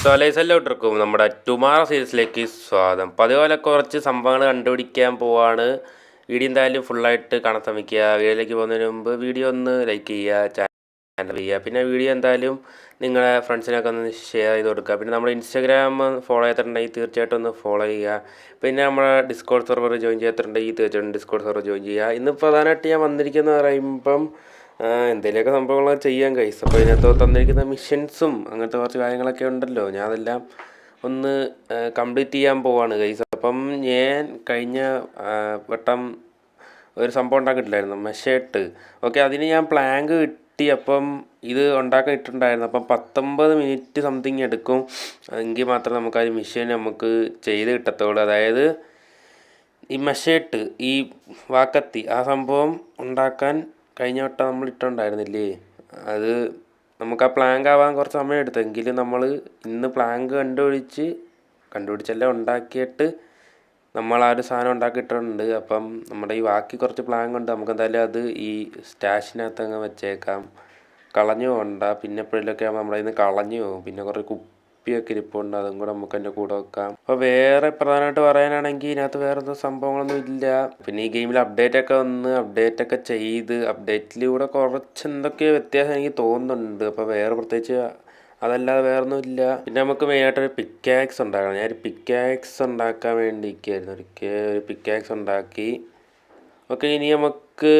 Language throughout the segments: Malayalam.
സൊലൈസെല്ലോട്ടിരിക്കും നമ്മുടെ ടുമാറോ സീരീസിലേക്ക് സ്വാഗതം. പതിപോലെ കുറച്ച് സംഭവങ്ങൾ കണ്ടുപിടിക്കാൻ പോവാണ്. വീഡിയോ എന്തായാലും ഫുള്ളായിട്ട് കാണാൻ ശ്രമിക്കുക. വീഡിയോയിലേക്ക് പോകുന്നതിന് മുമ്പ് വീഡിയോ ഒന്ന് ലൈക്ക് ചെയ്യുക, ചാനൽ ചെയ്യുക. പിന്നെ വീഡിയോ എന്തായാലും നിങ്ങളെ ഫ്രണ്ട്സിനൊക്കെ ഒന്ന് ഷെയർ ചെയ്ത് കൊടുക്കുക. പിന്നെ നമ്മുടെ ഇൻസ്റ്റാഗ്രാം ഫോളോ ചെയ്തിട്ടുണ്ടെങ്കിൽ തീർച്ചയായിട്ടും ഒന്ന് ഫോളോ ചെയ്യുക. പിന്നെ നമ്മുടെ ഡിസ്കോഡ് സെർവർ ജോയിൻ ചെയ്തിട്ടുണ്ടെങ്കിൽ തീർച്ചയായിട്ടും ഡിസ്കോഡ് സെർവർ ജോയിൻ ചെയ്യുക. ഇന്ന് പ്രധാനമായിട്ട് ഞാൻ വന്നിരിക്കുന്നത് പറയുമ്പം എന്തെങ്കിലുമൊക്കെ സംഭവങ്ങളൊക്കെ ചെയ്യാൻ ഗൈസ്. അപ്പോൾ ഇതിനകത്ത് തന്നിരിക്കുന്ന മിഷൻസും അങ്ങനത്തെ കുറച്ച് കാര്യങ്ങളൊക്കെ ഉണ്ടല്ലോ, ഞാൻ അതെല്ലാം ഒന്ന് കംപ്ലീറ്റ് ചെയ്യാൻ പോവാണ് ഗൈസ്. അപ്പം ഞാൻ കഴിഞ്ഞ വട്ടം ഒരു സംഭവം ഉണ്ടാക്കിയിട്ടില്ലായിരുന്നു, മെഷേട്ട്. ഓക്കെ, അതിന് ഞാൻ പ്ലാങ്ക് കിട്ടി. അപ്പം ഇത് ഉണ്ടാക്കാൻ ഇട്ടിട്ടുണ്ടായിരുന്നു. അപ്പം 19 മിനിറ്റ് സംതിങ് എടുക്കും, എങ്കിൽ മാത്രമേ നമുക്ക് ആ മിഷൻ നമുക്ക് ചെയ്ത് കിട്ടത്തുള്ളൂ. അതായത് ഈ മെഷേട്ട്, ഈ വാക്കത്തി, ആ സംഭവം ഉണ്ടാക്കാൻ കഴിഞ്ഞ വട്ടം നമ്മൾ ഇട്ടുണ്ടായിരുന്നില്ലേ, അത് നമുക്ക് ആ പ്ലാങ്ക് ആവാൻ കുറച്ച് സമയം എടുത്തു. എങ്കിലും നമ്മൾ ഇന്ന് പ്ലാങ്ക് കണ്ടുപിടിച്ചെല്ലാം ഉണ്ടാക്കിയിട്ട് നമ്മൾ ആ ഒരു സാധനം ഉണ്ടാക്കിയിട്ടുണ്ട്. അപ്പം നമ്മുടെ ഈ ബാക്കി കുറച്ച് പ്ലാങ്ക് ഉണ്ട്, നമുക്ക് എന്തായാലും അത് ഈ സ്റ്റാഷിനകത്ത് അങ്ങ് വെച്ചേക്കാം. കളഞ്ഞു പോകണ്ട, പിന്നെ എപ്പോഴെങ്കിലൊക്കെ ആകുമ്പോൾ നമ്മുടെ ഇന്ന് കളഞ്ഞു പോകും. പിന്നെ കുറേ കുപ്പിയൊക്കെ ഇരിപ്പുണ്ട്, അതും കൂടെ നമുക്ക് എൻ്റെ കൂടെ വെക്കാം. അപ്പോൾ വേറെ പ്രധാനമായിട്ട് പറയാനാണെങ്കിൽ ഇതിനകത്ത് വേറെ എന്തോ സംഭവങ്ങളൊന്നും ഇല്ല. പിന്നെ ഈ ഗെയിമിൽ അപ്ഡേറ്റൊക്കെ ചെയ്ത് അപ്ഡേറ്റിലൂടെ കുറച്ച് എന്തൊക്കെയോ വ്യത്യാസം എനിക്ക് തോന്നുന്നുണ്ട്. അപ്പോൾ വേറെ പ്രത്യേകിച്ച് അതല്ലാതെ വേറൊന്നും ഇല്ല. പിന്നെ നമുക്ക് മെയിനായിട്ടൊരു പിക്കാക്സ് ഉണ്ടാക്കണം. ഞാനൊരു പിക്കാക്സ് ഉണ്ടാക്കാൻ വേണ്ടി ഇരിക്കുകയായിരുന്നു. ഒരു പിക്കാക്സ് ഉണ്ടാക്കി. ഓക്കെ, ഇനി നമുക്ക്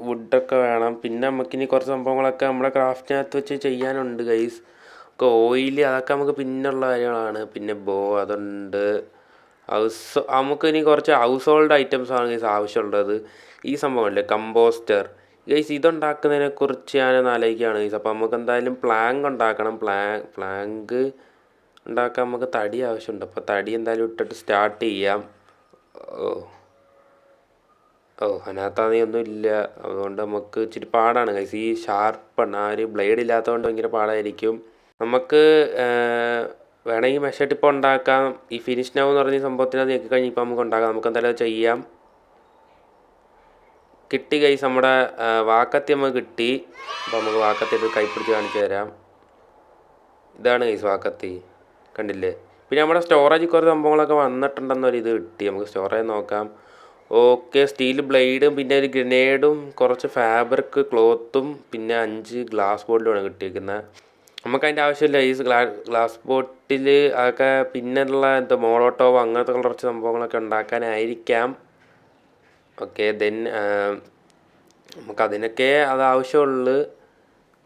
വുഡൊക്കെ വേണം. പിന്നെ നമുക്കിനി കുറച്ച് സംഭവങ്ങളൊക്കെ നമ്മുടെ ക്രാഫ്റ്റിനകത്ത് വെച്ച് ചെയ്യാനുണ്ട് ഗൈസ്. ഒക്കെ ഓയിൽ, അതൊക്കെ നമുക്ക് പിന്നുള്ള കാര്യങ്ങളാണ്. പിന്നെ അതുണ്ട്. നമുക്കിനി കുറച്ച് ഹൗസ് ഹോൾഡ് ഐറ്റംസാണ് ഗൈസ് ആവശ്യമുള്ളത്. ഈ സംഭവമല്ലേ കമ്പോസ്റ്റർ ഗൈസ്, ഇതുണ്ടാക്കുന്നതിനെക്കുറിച്ച് ഞാനൊന്ന് ആലോചിക്കുകയാണ് ഗൈസ്. അപ്പോൾ നമുക്ക് എന്തായാലും പ്ലാങ്ക് ഉണ്ടാക്കണം. പ്ലാങ്ക് ഉണ്ടാക്കാൻ നമുക്ക് തടി ആവശ്യമുണ്ട്. അപ്പോൾ തടി എന്തായാലും ഇട്ടിട്ട് സ്റ്റാർട്ട് ചെയ്യാം. അതിനകത്താണെങ്കിൽ ഒന്നും ഇല്ല, അതുകൊണ്ട് നമുക്ക് ഇച്ചിരി പാടാണ് ഗൈസ്. ഈ ഷാർപ്പാണ്, ആ ഒരു ബ്ലേഡ് ഇല്ലാത്തതുകൊണ്ട് ഭയങ്കര പാടായിരിക്കും. നമുക്ക് വേണമെങ്കിൽ മെഷർട്ട് ഇപ്പോൾ ഉണ്ടാക്കാം. ഈ ഫിനിഷ് നൗ എന്ന് പറഞ്ഞ സംഭവത്തിനകത്ത് ഞെക്കി കഴിഞ്ഞപ്പോൾ നമുക്ക് ഉണ്ടാക്കാം. നമുക്ക് എന്തായാലും ചെയ്യാം. കിട്ടി ഗൈസ്, നമ്മുടെ വാക്കത്തി നമുക്ക് കിട്ടി. അപ്പോൾ നമുക്ക് വാക്കത്തി എടുത്ത് കൈപ്പിടിച്ച് കാണിച്ചു തരാം. ഇതാണ് ഗൈസ് വാക്കത്തി, കണ്ടില്ലേ. പിന്നെ നമ്മുടെ സ്റ്റോറേജ് കുറച്ച് സംഭവങ്ങളൊക്കെ വന്നിട്ടുണ്ടെന്നൊരു ഇത് കിട്ടി. നമുക്ക് സ്റ്റോറേജ് നോക്കാം. ഓക്കെ, സ്റ്റീൽ ബ്ലേഡും പിന്നെ ഒരു ഗ്രനേഡും കുറച്ച് ഫാബ്രിക് ക്ലോത്തും പിന്നെ 5 ഗ്ലാസ് ബോട്ടിലുമാണ് കിട്ടിയിരിക്കുന്നത്. നമുക്കതിൻ്റെ ആവശ്യമില്ല. ഈ ഗ്ലാസ് ബോട്ടിൽ അതൊക്കെ പിന്നെയുള്ള മോളോട്ടോവോ അങ്ങനത്തെ കുറച്ച് സംഭവങ്ങളൊക്കെ ഉണ്ടാക്കാനായിരിക്കാം. ഓക്കെ, ദെൻ നമുക്കതിനൊക്കെ അത് ആവശ്യമുള്ളൂ.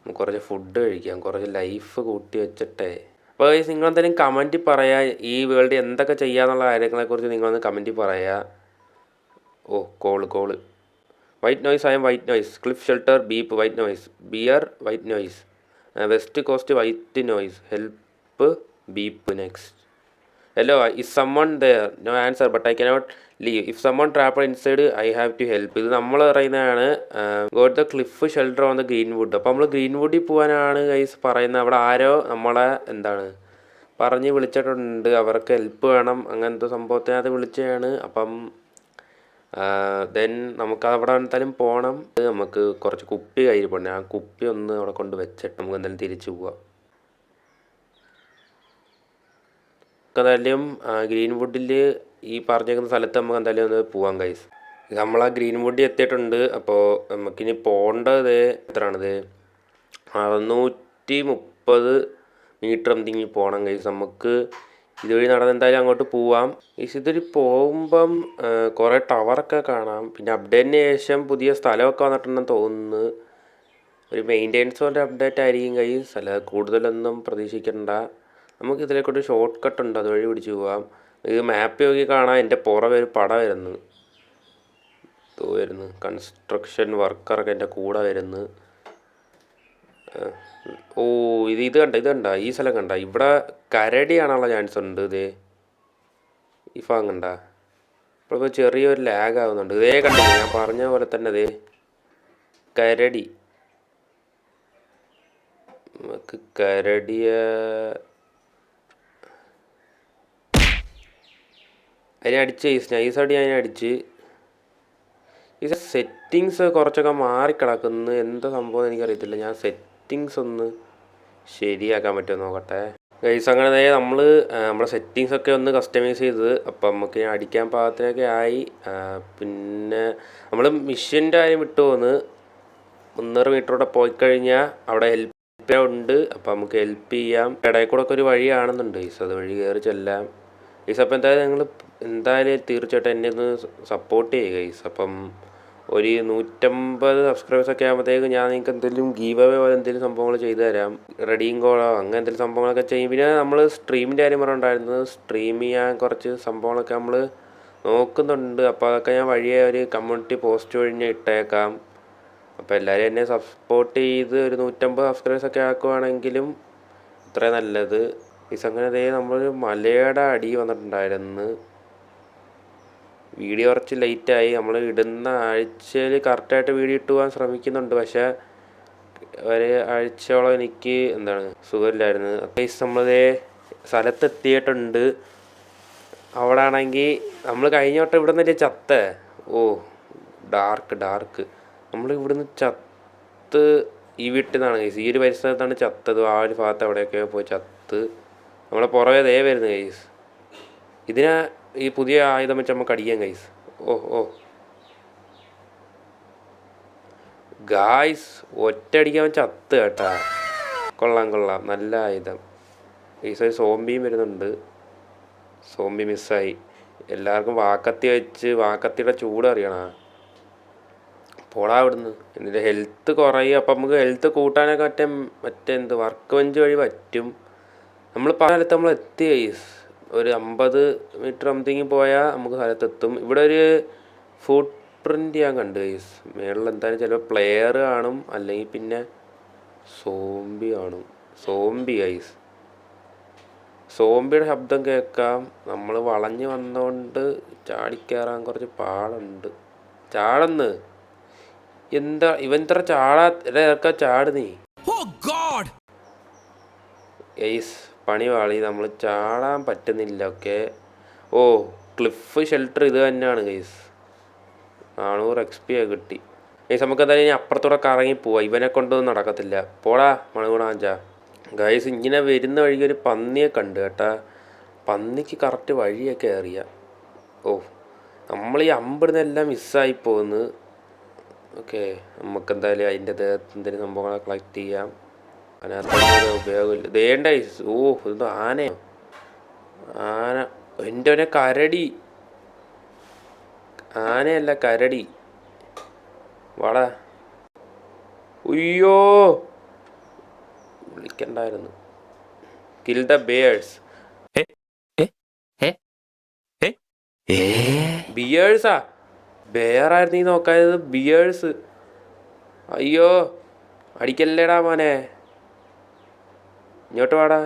നമുക്ക് കുറച്ച് ഫുഡ് കഴിക്കാം, കുറച്ച് ലൈഫ് കൂട്ടി വെച്ചിട്ടേ. അപ്പോൾ നിങ്ങളെന്തെങ്കിലും കമൻറ്റിൽ പറയുക, ഈ വേൾഡ് എന്തൊക്കെ ചെയ്യാന്നുള്ള കാര്യങ്ങളെക്കുറിച്ച് നിങ്ങളൊന്ന് കമൻറ്റിൽ പറയുക. Call white noise, I'm white noise. Cliff shelter beep white noise. Bear white noise. West coast white noise. Help beep. Next. Hello, is someone there? No answer but I cannot leave. If someone trapped inside I have to help. ഇത് നമ്മൾ പറയുന്നതാണ്. Got the cliff shelter on the Greenwood. അപ്പോൾ നമ്മൾ ഗ്രീൻവുഡിൽ പോകാനാണ് ഗൈസ് പറയുന്നത്. അവിടെ ആരോ നമ്മളെ പറഞ്ഞ് വിളിച്ചിട്ടുണ്ട്. അവർക്ക് ഹെൽപ്പ് വേണം, അങ്ങനത്തെ സംഭവത്തിനകത്ത് വിളിച്ചതാണ്. അപ്പം ദെൻ നമുക്ക് അവിടെ എന്തായാലും പോകണം. നമുക്ക് കുറച്ച് കുപ്പി കയ്യിൽ പോകണം. ആ കുപ്പി ഒന്ന് അവിടെ കൊണ്ട് വെച്ചിട്ട് നമുക്ക് എന്തായാലും തിരിച്ചു പോവാം. എന്തായാലും ഗ്രീൻവുഡിൽ ഈ പറഞ്ഞേക്കുന്ന സ്ഥലത്ത് നമുക്ക് എന്തായാലും ഒന്ന് പോവാം ഗൈസ്. നമ്മൾ ആ ഗ്രീൻവുഡിൽ എത്തിയിട്ടുണ്ട്. അപ്പോൾ നമുക്കിനി പോകേണ്ടത് എത്രയാണിത്? 630 മീറ്റർ എന്തെങ്കിലും പോകണം ഗൈസ്. നമുക്ക് ഇതുവഴി നടന്ന് എന്തായാലും അങ്ങോട്ട് പോവാം. ഇതൊരു പോകുമ്പം കുറേ ടവറൊക്കെ കാണാം. പിന്നെ അപ്ഡേറ്റിന് ശേഷം പുതിയ സ്ഥലമൊക്കെ വന്നിട്ടുണ്ടെന്ന് തോന്നുന്നു. ഒരു മെയിൻ്റെനൻസിൻ്റെ അപ്ഡേറ്റ് ആയിരിക്കും ഗൈസ്, അല്ലാതെ കൂടുതലൊന്നും പ്രതീക്ഷിക്കണ്ട. നമുക്ക് ഇതിലേക്കൊരു ഷോർട്ട് കട്ട് ഉണ്ട്, അതുവഴി പിടിച്ച് പോവാം. ഇത് മാപ്പ് നോക്കി കാണാം. എൻ്റെ പുറമെ ഒരു പട വരുന്നു. കൺസ്ട്രക്ഷൻ വർക്കറൊക്കെ എൻ്റെ കൂടെ വരുന്നു. ഇത് കണ്ട ഈ സ്ഥലം കണ്ട, ഇവിടെ കരടി കാണാനുള്ള ചാൻസ് ഉണ്ട്. ഈ ഭാഗം കണ്ട, ഇപ്പോൾ ചെറിയൊരു ലാഗ് ആവുന്നുണ്ട്. കണ്ടില്ല, ഞാൻ പറഞ്ഞ പോലെ തന്നെ കരടി. നമുക്ക് അതിനെ അടിച്ച് നൈസായിട്ട് ഞാൻ അടിച്ച്. ഈ സെറ്റിങ്സ് കുറച്ചൊക്കെ മാറിക്കിടക്കുന്നു. എന്താ സംഭവം എനിക്കറിയത്തില്ല. ഞാൻ സെറ്റിങ്സ് ഒന്ന് ശരിയാക്കാൻ പറ്റുമോ നോക്കട്ടെ ഗൈസ്. അങ്ങനെ നമ്മൾ നമ്മുടെ സെറ്റിങ്സൊക്കെ ഒന്ന് കസ്റ്റമൈസ് ചെയ്ത് അപ്പം നമുക്ക് അടിക്കാൻ പാകത്തിനൊക്കെ ആയി. പിന്നെ നമ്മൾ മിഷീൻ്റെ കാര്യം വിട്ടു പോന്ന് 300 മീറ്ററോടെ പോയി കഴിഞ്ഞാൽ അവിടെ ഹെൽപ്പ് ഉണ്ട്. അപ്പം നമുക്ക് ഹെൽപ്പ് ചെയ്യാം. ഇടയിൽ കൂടെ ഒക്കെ ഒരു വഴി കാണുന്നുണ്ട് ഗൈസ്, അത് വഴി കയറി ചെല്ലാം ഗൈസ്. അപ്പം എന്തായാലും തീർച്ചയായിട്ടും എന്നെ ഒന്ന് സപ്പോർട്ട് ചെയ്യുക ഗൈസ്. അപ്പം ഒരു 150 സബ്സ്ക്രൈബേഴ്സൊക്കെ ആകുമ്പോഴത്തേക്ക് ഞാൻ നിങ്ങൾക്ക് എന്തെങ്കിലും ഗീവ് അവേ പോലെ എന്തെങ്കിലും സംഭവങ്ങൾ ചെയ്തു തരാം. റെഡിയും കോളോ അങ്ങനെ എന്തെങ്കിലും സംഭവങ്ങളൊക്കെ ചെയ്യും. പിന്നെ നമ്മൾ സ്ട്രീമിൻ്റെ കാര്യം പറഞ്ഞിട്ടുണ്ടായിരുന്നു. സ്ട്രീം ചെയ്യാൻ കുറച്ച് സംഭവങ്ങളൊക്കെ നമ്മൾ നോക്കുന്നുണ്ട്. അപ്പോൾ അതൊക്കെ ഞാൻ വഴിയെ ഒരു കമ്മ്യൂണിറ്റി പോസ്റ്റ് വഴി ഞാൻ ഇട്ടേക്കാം. അപ്പോൾ എല്ലാവരും എന്നെ സപ്പോർട്ട് ചെയ്ത് ഒരു 150 സബ്സ്ക്രൈബേഴ്സൊക്കെ ആക്കുവാണെങ്കിലും ഇത്രയും നല്ലത്. ഈ സംഗതി നമ്മളൊരു മലയുടെ അടി വന്നിട്ടുണ്ടായിരുന്നു. വീഡിയോ കുറച്ച് ലേറ്റായി. നമ്മൾ ഇടുന്ന ആഴ്ചയിൽ കറക്റ്റായിട്ട് വീഡിയോ ഇട്ട് പോകാൻ ശ്രമിക്കുന്നുണ്ട്. പക്ഷേ ഒരു ആഴ്ചയോളം എനിക്ക് സുഖമില്ലായിരുന്നു. അത്യാവശ്യം നമ്മളതേ സ്ഥലത്തെത്തിയിട്ടുണ്ട്. അവിടെ ആണെങ്കിൽ നമ്മൾ കഴിഞ്ഞ വട്ടം ഇവിടെ നിന്നല്ലേ ചത്ത. ഡാർക്ക് നമ്മൾ ഇവിടുന്ന് ചത്ത് ഈ വീട്ടിൽ നിന്നാണ് ഗൈസ്. ഈ ഒരു പരിസരത്താണ് ചത്തത്. ആ ഒരു ഭാഗത്ത് അവിടെയൊക്കെ പോയി ചത്ത്. നമ്മളെ പുറകെ ദേ വരുന്നു ഗൈസ്. ഇതിനാ ഈ പുതിയ ആയുധം വെച്ച് നമുക്ക് അടിക്കാം ഗൈസ്. ഗായ്സ് ഒറ്റയടിക്കാൻ ചത്ത് കേട്ടാ. കൊള്ളാം നല്ല ആയുധം ഗൈസ്. ഒരു സോംബിയും വരുന്നുണ്ട്. സോംബി മിസ്സായി. എല്ലാവർക്കും വാക്കത്തി വെച്ച് വാക്കത്തിയുടെ ചൂട് അറിയണ. പോടാ ഇവിടുന്ന്. എന്നിട്ട് ഹെൽത്ത് കുറയും. അപ്പം നമുക്ക് ഹെൽത്ത് കൂട്ടാനൊക്കെ മറ്റേ വർക്ക് ബെഞ്ച് വഴി പറ്റും. നമ്മൾ സ്ഥലത്ത് നമ്മൾ എത്തി ഗൈസ്. ഒരു 50 മീറ്റർ സംതിങ് പോയാൽ നമുക്ക് സ്ഥലത്തെത്തും. ഇവിടെ ഒരു ഫുട് പ്രിൻ്റ് ഞാൻ കണ്ടു ഗൈസ്. മേളിൽ എന്തായാലും ചിലപ്പോൾ പ്ലെയർ കാണും, അല്ലെങ്കിൽ പിന്നെ സോംബി കാണും. Zombie guys. സോംബിയുടെ ശബ്ദം കേൾക്കാം. നമ്മൾ വളഞ്ഞ് വന്നുകൊണ്ട് ചാടിക്കയറാൻ കുറച്ച് പാടുണ്ട്. ചാടുന്ന് എന്താ ഇവൻ ഇത്ര ചാട് നീ ഗൈസ്. പണി വാളി. നമ്മൾ ചാടാൻ പറ്റുന്നില്ല. ക്ലിഫ് ഷെൽട്ടർ ഇത് തന്നെയാണ് ഗൈസ്. 400 XP കിട്ടി ഗൈസ്. നമുക്ക് എന്തായാലും ഇനി അപ്പുറത്തൂടെ കറങ്ങി പോവാം. ഇവനെ കൊണ്ടൊന്നും നടക്കത്തില്ല. പോടാ മണുകുണാഞ്ചാ. ഗൈസ് ഇങ്ങനെ വരുന്ന വഴിക്ക് ഒരു പന്നിയെ കണ്ടു കേട്ടാ. പന്നിക്ക് കറക്റ്റ് വഴിയൊക്കെ അറിയാം. നമ്മൾ ഈ അമ്പിടുന്നെല്ലാം മിസ്സായി പോകുന്നു. നമുക്കെന്തായാലും അതിൻ്റെ ദേഹത്ത് എന്തെങ്കിലും സംഭവങ്ങളെ കളക്ട് ചെയ്യാം. അതിനകത്ത് ഉപയോഗമില്ല. ദേണ്ട ഇത് ആനയോ? ആന എൻ്റെ കരടി. ആനയല്ല കരടി. വാടാ. ഉയ്യോ വിളിക്കണ്ടായിരുന്നു. Kill the bears. ബിയേഴ്സാ? ബെയറായിരുന്നു ഈ നോക്കായത്. ബിയേഴ്സ്. അയ്യോ അടിക്കല്ലേടാ മോനെ. ഇങ്ങോട്ട് വാടാ.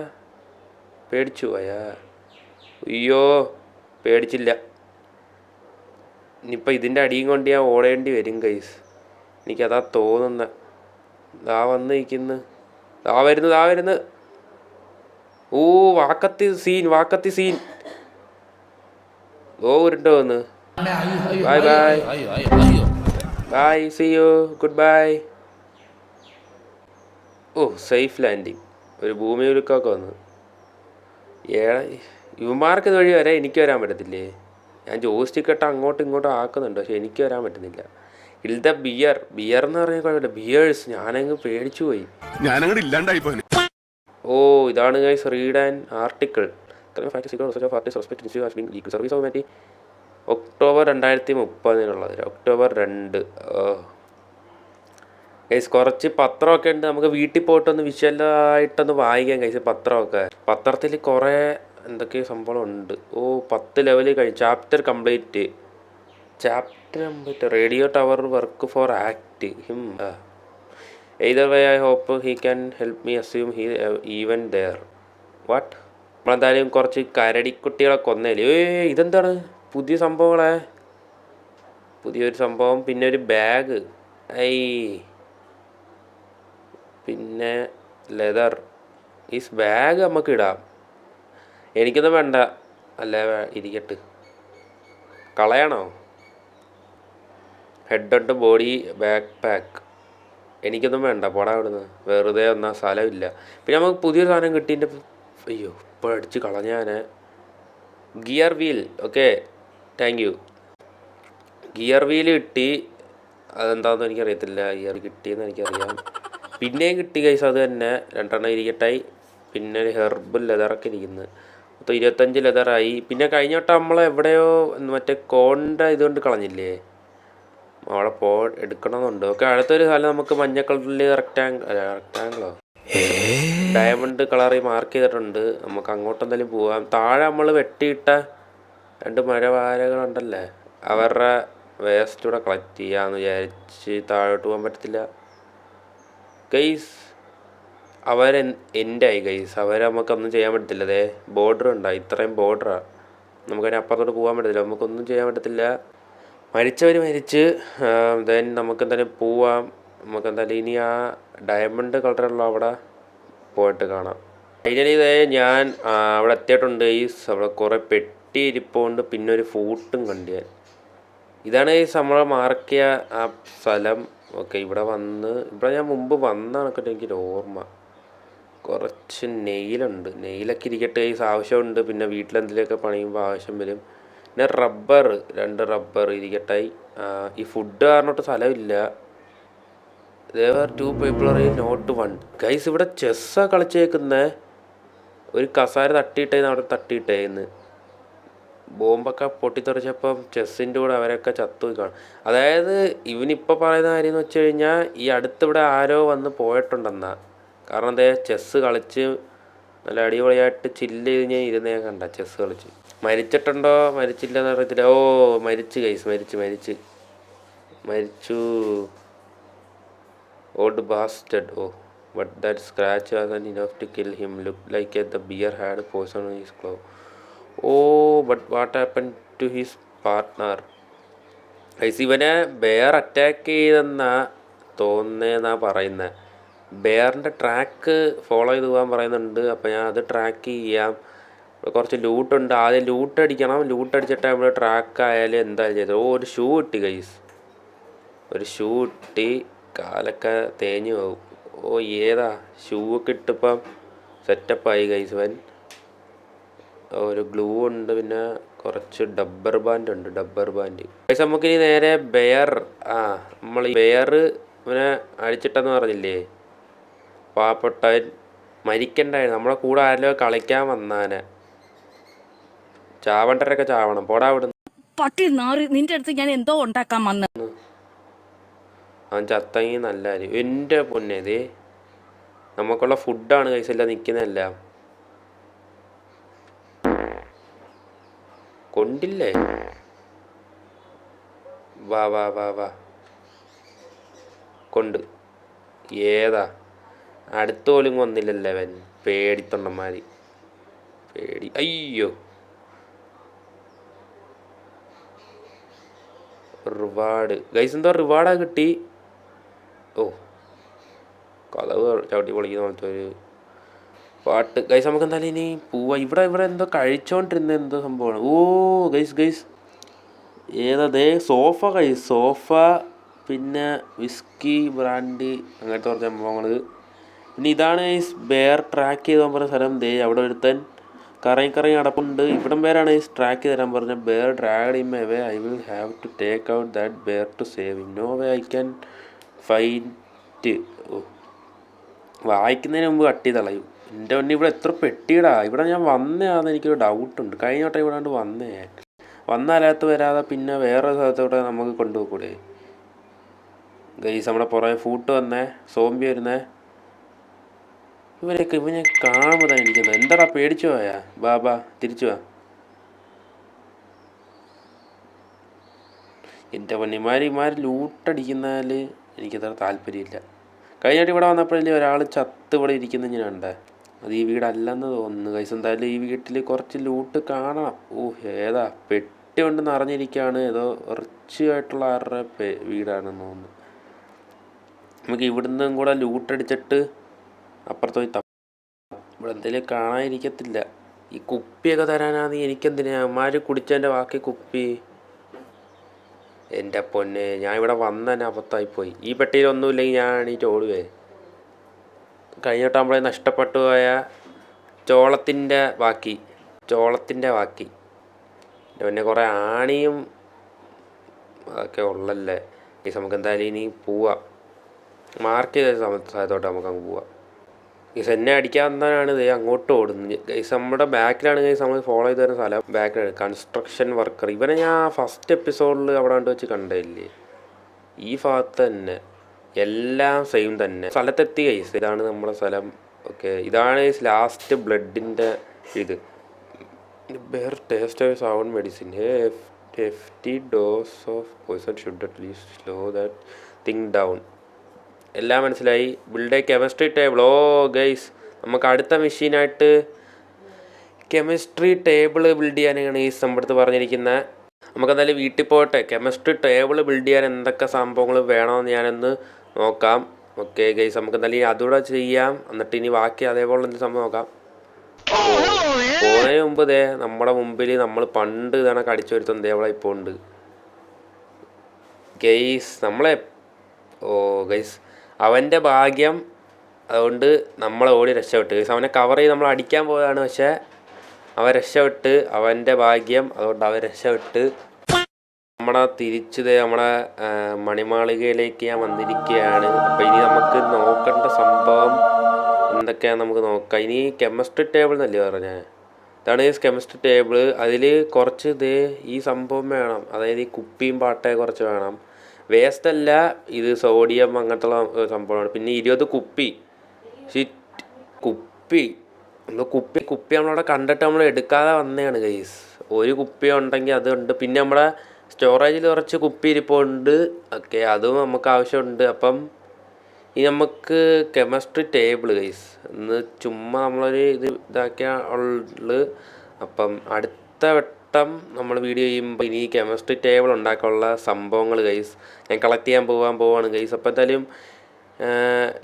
പേടിച്ചു പോയാ? അയ്യോ പേടിച്ചില്ല. ഇനിയിപ്പോൾ ഇതിൻ്റെ അടിയും കൊണ്ട് ഞാൻ ഓടേണ്ടി വരും ഗൈസ്. എനിക്കതാ തോന്നുന്ന. ദാ വന്ന് നിൽക്കുന്നു. ദാ വരുന്നു. വാക്കത്തി സീൻ. ഉരുണ്ടോ വന്ന്. Bye see you. Good bye. Safe landing. ഒരു ഭൂമി ഉരുക്കൊക്കെ വന്നു. ഇവന്മാർക്ക് ഇത് വഴി വരാൻ എനിക്ക് വരാൻ പറ്റത്തില്ലേ? ഞാൻ ജോയിസ്റ്റിക്ക് ഇട്ട് അങ്ങോട്ടും ഇങ്ങോട്ടും ആക്കുന്നുണ്ട്, പക്ഷെ എനിക്ക് വരാൻ പറ്റുന്നില്ല. കിൽ ദ ബിയർ എന്ന് പറഞ്ഞാൽ കുഴപ്പമില്ല. ബിയേഴ്സ് ഞാനങ്ങ് പേടിച്ചു പോയി. ഇതാണ് guys read an article. October 2030 October 2. Guys കുറച്ച് പത്രമൊക്കെ ഉണ്ട്. നമുക്ക് വീട്ടിൽ പോയിട്ടൊന്ന് വിഷ്വലായിട്ടൊന്ന് വായിക്കാം ഗൈസ് പത്രമൊക്കെ. പത്രത്തിൽ കുറേ എന്തൊക്കെ സംഭവം ഉണ്ട്. 10 ലെവൽ കഴിഞ്ഞു. Chapter complete. Radio tower work for act him. Either way I hope he can help me assume he even there. What? നമ്മളെന്തായാലും കുറച്ച് കരടിക്കുട്ടികളെ കൊന്നേലേ. ഇതെന്താണ് പുതിയ സംഭവങ്ങളെ? പുതിയൊരു സംഭവം. പിന്നെ ഒരു ബാഗ്. പിന്നെ ലെതർ. ഈ ബാഗ് നമുക്ക് ഇടാം. എനിക്കൊന്നും വേണ്ട. അല്ല ഇരിക്കട്ട്. കളയണോ? ഹെഡ് ഉണ്ട്. Body back pack. എനിക്കൊന്നും വേണ്ട, പോടാ അവിടുന്ന്. വെറുതെ ഒന്നാ സ്ഥലമില്ല. പിന്നെ നമുക്ക് പുതിയൊരു സാധനം കിട്ടിൻ്റെ. അയ്യോ ഇപ്പോൾ അടിച്ച് കളഞ്ഞാനെ. Gear wheel. Okay, thank you. Gear wheel കിട്ടി. അതെന്താണെന്ന് എനിക്കറിയത്തില്ല. ഗിയർ കിട്ടിയെന്ന് എനിക്കറിയാം. പിന്നെയും കിട്ടി കൈസ്, അത് തന്നെ 2 ഇരിക്കട്ടായി. പിന്നെ ഒരു ഹെർബൽ ലെതറൊക്കെ ഇരിക്കുന്നത്. മൊത്തം 25 ലെതറായി. പിന്നെ കഴിഞ്ഞ വട്ടം നമ്മൾ എവിടെയോ മറ്റേ കോണിൻ്റെ ഇതുകൊണ്ട് കളഞ്ഞില്ലേ, അവിടെ എടുക്കണമെന്നുണ്ട്. ഓക്കെ, അടുത്തൊരു സ്ഥലം നമുക്ക് മഞ്ഞ കളറിൽ റെക്റ്റാങ്കിളോ ഡയമണ്ട് കളറിൽ മാർക്ക് ചെയ്തിട്ടുണ്ട്. നമുക്ക് അങ്ങോട്ട് എന്തായാലും പോവാം. താഴെ നമ്മൾ വെട്ടിയിട്ട 2 മരവാരകളുണ്ടല്ലേ, അവരുടെ വേസ്റ്റ് കൂടെ കളക്ട് ചെയ്യാമെന്ന് വിചാരിച്ച്. താഴോട്ട് പോകാൻ പറ്റത്തില്ല ഗൈസ്, എൻ്റെ ആയി ഗൈസ്. നമുക്കൊന്നും ചെയ്യാൻ പറ്റത്തില്ല. അതേ ബോർഡർ ഉണ്ടായി, ഇത്രയും ബോർഡറാണ്. നമുക്കതിന് അപ്പുറത്തോട്ട് പോകാൻ പറ്റത്തില്ല, നമുക്കൊന്നും ചെയ്യാൻ പറ്റത്തില്ല. മരിച്ചവർ മരിച്ച്. ദെൻ നമുക്ക് എന്തായാലും പോവാം. നമുക്ക് എന്തായാലും ഇനി ആ ഡയമണ്ട് കളറുള്ള അവിടെ പോയിട്ട് കാണാം. ഫൈനലി ഇതേ ഞാൻ അവിടെ എത്തിയിട്ടുണ്ട് ഗൈസ്. അവിടെ കുറേ പെട്ടി ഇരിപ്പുണ്ട്, പിന്നെ ഒരു ഫൂട്ടും കണ്ടു ഞാൻ. ഇതാണ് ഈ നമ്മൾ മാർക്കിയ ആ സ്ഥലം. ഓക്കെ, ഇവിടെ ഞാൻ മുമ്പ് വന്ന കണക്കിട്ട് എനിക്കൊരു ഓർമ്മ. കുറച്ച് നെയിലുണ്ട്, നെയിലൊക്കെ ഇരിക്കട്ടെ ഗൈസ്, ആവശ്യമുണ്ട്. പിന്നെ വീട്ടിലെന്തെങ്കിലുമൊക്കെ പണിയുമ്പോൾ ആവശ്യം വരും. പിന്നെ 2 റബ്ബർ ഇരിക്കട്ടായി. ഈ ഫുഡ് കാരണോട്ട് സ്ഥലമില്ല. There are 2 people not 1 guys. ഇവിടെ ചെസ്സാണ് കളിച്ചേക്കുന്നത്. ഒരു കസാര തട്ടിയിട്ടേന്ന് അവിടെ തട്ടിയിട്ടേന്ന്. ബോംബൊക്കെ പൊട്ടിത്തെറിച്ചപ്പം ചെസ്സിൻ്റെ കൂടെ അവരൊക്കെ ചത്തുപോയി കാണും. അതായത് ഇവനിപ്പോൾ പറയുന്ന കാര്യം എന്ന് വെച്ച് കഴിഞ്ഞാൽ, ഈ അടുത്തിവിടെ ആരോ വന്ന് പോയിട്ടുണ്ടെന്നാ. കാരണം അതേ ചെസ്സ് കളിച്ച് നല്ല അടിപൊളിയായിട്ട് ചില്ല് ചെയ്ത് ഞാൻ ഇരുന്നേ കണ്ട ചെസ്സ് കളിച്ച്. മരിച്ചിട്ടുണ്ടോ മരിച്ചില്ലെന്ന് അറിയത്തില്ല. ഓ മരിച്ചു ഗൈസ്, മരിച്ചു. Old bastard. Oh but that scratch wasn't enough to kill him. Look like the bear had poison on his claw. Oh but what happen to his partner. Guys ഇവനെ ബെയർ അറ്റാക്ക് ചെയ്തെന്നാ തോന്നുന്നതെന്നാ പറയുന്നത്. ബെയറിൻ്റെ ട്രാക്ക് ഫോളോ ചെയ്ത് പോകാൻ പറയുന്നുണ്ട്. അപ്പോൾ ഞാൻ അത് ട്രാക്ക് ചെയ്യാം. കുറച്ച് ലൂട്ടുണ്ട്, ആദ്യം ലൂട്ട് അടിക്കണം. ലൂട്ട് അടിച്ചിട്ട് നമ്മൾ ട്രാക്ക് ആയാലും എന്തായാലും ചെയ്തത്. ഓ ഒരു ഷൂ കിട്ടി ഗൈസ്, ഒരു ഷൂ കിട്ടി. കാലൊക്കെ തേഞ്ഞു പോകും. ഓ ഏതാ ഷൂ ഒക്കെ ഇട്ടിപ്പം സെറ്റപ്പായി ഗൈസ്. ഒരു ഗ്ലൂ ഉണ്ട്, പിന്നെ കുറച്ച് ഡബ്ബർ ബാൻഡ് ഉണ്ട്. ഗൈസ് നമുക്കിനി നേരെ ബെയർ നമ്മൾ ഈ ബെയർ ഇവനെ അടിച്ചിട്ടെന്ന് പറഞ്ഞില്ലേ, പാവപ്പെട്ടവൻ മരിക്കണ്ടായിരുന്നു. നമ്മളെ കൂടെ ആരല്ലോ കളിക്കാൻ വന്നാനെ. ചാവണ്ടരൊക്കെ ചാവണം, പോടാ അവിടുന്ന്. പട്ടി നാറി, നിന്റെ അടുത്ത് ഞാൻ എന്തോ ഉണ്ടാക്കാൻ വന്ന്. അവൻ ചത്തങ്ങി നല്ല കാര്യം. എൻ്റെ പൊന്നേതേ നമുക്കുള്ള ഫുഡാണ് കൈസല്ല നിൽക്കുന്നതെല്ലാം. കൊണ്ടില്ലേ, വാ കൊണ്ട്. ഏതാ അടുത്ത പോലും വന്നില്ലല്ലേ അവൻ. പേടിത്തൊണ്ടന്മാര് പേടി. അയ്യോ റിവാർഡ് ഗൈസ്, എന്തോ റിവാർഡാ കിട്ടി. ഓ കഥവ് ചവിട്ടി പൊളിക്കുന്ന പോലത്തെ ഒരു പാട്ട്. ഗൈസ് നമുക്ക് എന്തായാലും ഇനി പോവാ. ഇവിടെ എന്തോ കഴിച്ചോണ്ടിരുന്ന എന്തോ സംഭവമാണ്. ഓ ഗൈസ് ഏതേ സോഫ സോഫ, പിന്നെ വിസ്കി, ബ്രാൻഡി, അങ്ങനത്തെ കുറച്ച് സംഭവങ്ങൾ. പിന്നെ ഇതാണ് ഗൈസ് ബെയർ ട്രാക്ക് ചെയ്താൽ പറഞ്ഞ സ്ഥലം. അവിടെ ഒരുത്തൻ കറങ്ങി അടപ്പുണ്ട്. ഇവിടം പേരാണ് ഈ ട്രാക്ക് ചെയ്ത് തരാൻ പറഞ്ഞ. Bear dragged him away. I will have to take out that bear to save him. No way I can fight. Oh വായിക്കുന്നതിന് മുമ്പ് കട്ട് ചെയ്ത് കളയും. എൻ്റെ മുന്നേ ഇവിടെ എത്ര പെട്ടിയിടാ. ഇവിടെ ഞാൻ വന്നതാണെന്ന് എനിക്കൊരു ഡൗട്ടുണ്ട്. കഴിഞ്ഞ വട്ടം ഇവിടെ വന്നേ. വന്നാലകത്ത് വരാതെ പിന്നെ വേറെ സ്ഥലത്തോടെ നമുക്ക് കൊണ്ടുപോകൂടെ ഗൈസ്. നമ്മുടെ പുറകെ ഫൂട്ട് വന്നേ, സോംബി വരുന്നേ. ഇവനെ കാണുമ്പോൾ തന്നെ ഇരിക്കുന്നത്. എന്താടാ പേടിച്ചു പോയാ? ബാ തിരിച്ചു വാ. എൻ്റെ പൊന്നിമാർ ലൂട്ടടിക്കുന്നതിൽ എനിക്കത്ര താല്പര്യമില്ല. കഴിഞ്ഞിട്ട് ഇവിടെ വന്നപ്പോഴല്ലേ ഒരാൾ ചത്ത് ഇവിടെ ഇരിക്കുന്നത് ഞാൻ കണ്ടേ. അത് ഈ വീടല്ലെന്ന് തോന്നുന്നു ഗൈസ്. എന്തായാലും ഈ വീട്ടിൽ കുറച്ച് ലൂട്ട് കാണാം. ഓ ഏതാ പെട്ടി കൊണ്ടെന്ന് അറിഞ്ഞിരിക്കുകയാണ്. ഏതോ റിച്ച് ആയിട്ടുള്ള ആരുടെ വീടാണെന്ന് തോന്നുന്നു. നമുക്ക് ഇവിടുന്നും കൂടെ ലൂട്ടടിച്ചിട്ട് അപ്പുറത്ത് പോയി ഇവിടെ എന്തെങ്കിലും കാണാതിരിക്കത്തില്ല. ഈ കുപ്പിയൊക്കെ തരാനാണ് എനിക്കെന്തിനാ? അമ്മാര് കുടിച്ചതിൻ്റെ ബാക്കി കുപ്പി. എൻ്റെ പൊന്നെ, ഞാൻ ഇവിടെ വന്ന തന്നെ അബദ്ധമായിപ്പോയി. ഈ പെട്ടിയിലൊന്നും ഇല്ലെങ്കിൽ ഞാൻ എണീറ്റ് ഓടുവേ. കഴിഞ്ഞിട്ടാകുമ്പോഴേ നഷ്ടപ്പെട്ടു പോയ ചോളത്തിൻ്റെ ബാക്കി പിന്നെ കുറേ ആണിയും അതൊക്കെ ഉള്ളല്ലേ. ഈ നമുക്ക് എന്തായാലും ഇനി പോവാം. മാർക്ക് ചെയ്ത സ്ഥലത്തോട്ട് നമുക്ക് അങ്ങ് പോവാം. ഗൈസ് എന്നെ അടിക്കാൻ വന്നതാണ് ഇത് അങ്ങോട്ട് ഓടുന്നത്. ഗൈസ് നമ്മുടെ ബാക്കിലാണ് ഗൈസ് നമ്മൾ ഫോളോ ചെയ്ത് വരുന്ന സ്ഥലം. ബാക്കിലാണ് കൺസ്ട്രക്ഷൻ വർക്കർ. ഇവനെ ഞാൻ ഫസ്റ്റ് എപ്പിസോഡിൽ അവിടെ കൊണ്ട് വെച്ച് കണ്ടില്ലേ. ഈ ഭാഗത്ത് തന്നെ എല്ലാം സെയിം തന്നെ. സ്ഥലത്തെത്തി ഗൈസ്. ഇതാണ് നമ്മുടെ സ്ഥലം. ഓക്കെ, ഇതാണ് ഗൈസ് ലാസ്റ്റ് ബ്ലഡിൻ്റെ ഇത്. Bear taste of sound medicine. hefty dose of poison should at least slow that thing down. എല്ലാം മനസ്സിലായി. Build a chemistry table. ഓ ഗൈസ്, നമുക്ക് അടുത്ത മെഷീനായിട്ട് കെമിസ്ട്രി ടേബിൾ ബിൽഡ് ചെയ്യാനാണ് ഈ നമ്മുടെ പറഞ്ഞിരിക്കുന്നത്. നമുക്കെന്തായാലും വീട്ടിൽ പോട്ടെ. കെമിസ്ട്രി ടേബിൾ ബിൽഡ് ചെയ്യാൻ എന്തൊക്കെ സംഭവങ്ങൾ വേണമെന്ന് ഞാനൊന്ന് നോക്കാം. ഓക്കെ ഗൈസ്, നമുക്ക് എന്തായാലും അതുകൂടെ ചെയ്യാം. എന്നിട്ട് ഇനി ബാക്കി അതേപോലെ എന്ത് സംഭവം നോക്കാം. പോകുന്നതിന് മുമ്പ് നമ്മുടെ മുമ്പിൽ നമ്മൾ പണ്ട് ഇതാണ് കടിച്ചു വരുത്തുന്നത്. എവിടെ ഇപ്പോൾ ഉണ്ട് ഗൈസ് നമ്മളെ. ഓ ഗൈസ്, അവൻ്റെ ഭാഗ്യം. അതുകൊണ്ട് നമ്മളെ ഓടി രക്ഷപ്പെട്ട് ഗൈസ്. അവനെ കവർ ചെയ്ത് നമ്മൾ അടിക്കാൻ പോയതാണ്. പക്ഷേ അവൻ രക്ഷപ്പെട്ട്. അവൻ്റെ ഭാഗ്യം. അതുകൊണ്ട് അവൻ രക്ഷപ്പെട്ട് തിരിച്ച് നമ്മുടെ മണിമാളികയിലേക്ക് ഞാൻ വന്നിരിക്കുകയാണ്. അപ്പോൾ ഇനി നമുക്ക് നോക്കേണ്ട സംഭവം എന്തൊക്കെയാണ് നമുക്ക് നോക്കാം. ഇനി കെമിസ്ട്രി ടേബിൾ എന്നല്ലേ പറഞ്ഞത്. ഇതാണ് ഈ കെമിസ്ട്രി ടേബിൾ. അതിൽ കുറച്ച് ഈ സംഭവം വേണം. അതായത് ഈ കുപ്പിയും പാട്ടയും കുറച്ച് വേണം. വേസ്റ്റ് അല്ല, ഇത് സോഡിയം അങ്ങനത്തെ സംഭവമാണ്. പിന്നെ 20 കുപ്പി. കുപ്പി നമ്മളവിടെ കണ്ടിട്ട് നമ്മൾ എടുക്കാതെ വന്നതാണ് ഗൈസ്. ഒരു കുപ്പി ഉണ്ടെങ്കിൽ അതുണ്ട്. പിന്നെ നമ്മുടെ സ്റ്റോറേജിൽ കുറച്ച് കുപ്പി ഇരിപ്പുണ്ട്. ഓക്കെ, അതും നമുക്ക് ആവശ്യമുണ്ട്. അപ്പം ഇനി നമുക്ക് കെമിസ്ട്രി ടേബിൾ ഗൈസ് ഇന്ന് ചുമ്മാ നമ്മളൊരു ഇതാക്കിയ ഉള്ളു. അപ്പം അടുത്ത വട്ടം നമ്മൾ വീഡിയോ ചെയ്യുമ്പോൾ ഇനി കെമിസ്ട്രി ടേബിൾ ഉണ്ടാക്കാനുള്ള സംഭവങ്ങൾ ഗൈസ് ഞാൻ കളക്ട് ചെയ്യാൻ പോവാണ് ഗൈസ്. അപ്പോൾ എന്തായാലും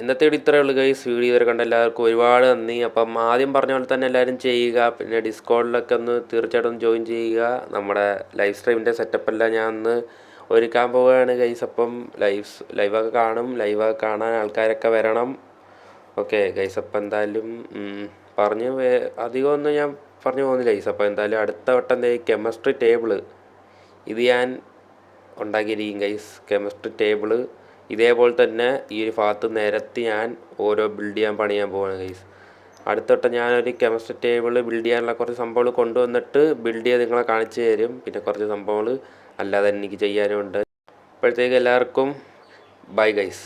ഇന്നത്തെ വീഡിയോ ഇത്രയേ ഉള്ളൂ ഗൈസ്. വീഡിയോ ഇതുവരെ കണ്ട എല്ലാവർക്കും ഒരുപാട് നന്ദി. അപ്പം ആദ്യം പറഞ്ഞ പോലെ തന്നെ എല്ലാവരും ചെയ്യുക. പിന്നെ ഡിസ്കോഡിലൊക്കെ ഒന്ന് തീർച്ചയായിട്ടും ജോയിൻ ചെയ്യുക. നമ്മുടെ ലൈവ് സ്ട്രീമിൻ്റെ സെറ്റപ്പെല്ലാം ഞാൻ ഒന്ന് ഒരുക്കാൻ പോവുകയാണ് ഗൈസ്. അപ്പം ലൈവൊക്കെ കാണാൻ ആൾക്കാരൊക്കെ വരണം. ഓക്കെ ഗൈസ്, അപ്പം എന്തായാലും അധികമൊന്നും ഞാൻ പറഞ്ഞു പോകുന്നില്ല ഗൈസ്. അപ്പോൾ എന്തായാലും അടുത്ത വട്ടം കെമിസ്ട്രി ടേബിള് ഇത് ഞാൻ ഉണ്ടാക്കിയിരിക്കും ഗൈസ്. കെമിസ്ട്രി ടേബിള് ഇതേപോലെ തന്നെ ഈ ഒരു ഭാഗത്ത് നിരത്തി ഞാൻ ഓരോ പണിയാൻ പോവാണ് ഗൈസ്. അടുത്ത വട്ടം ഞാനൊരു കെമിസ്ട്രി ടേബിൾ ബിൽഡ് ചെയ്യാനുള്ള കുറച്ച് സംഭവങ്ങൾ കൊണ്ടുവന്നിട്ട് ബിൽഡ് ചെയ്ത് നിങ്ങളെ കാണിച്ചു തരും. പിന്നെ കുറച്ച് സംഭവങ്ങൾ അല്ലാതെ എനിക്ക് ചെയ്യാനുമുണ്ട്. അപ്പോഴത്തേക്ക് എല്ലാവർക്കും ബൈ ഗൈസ്.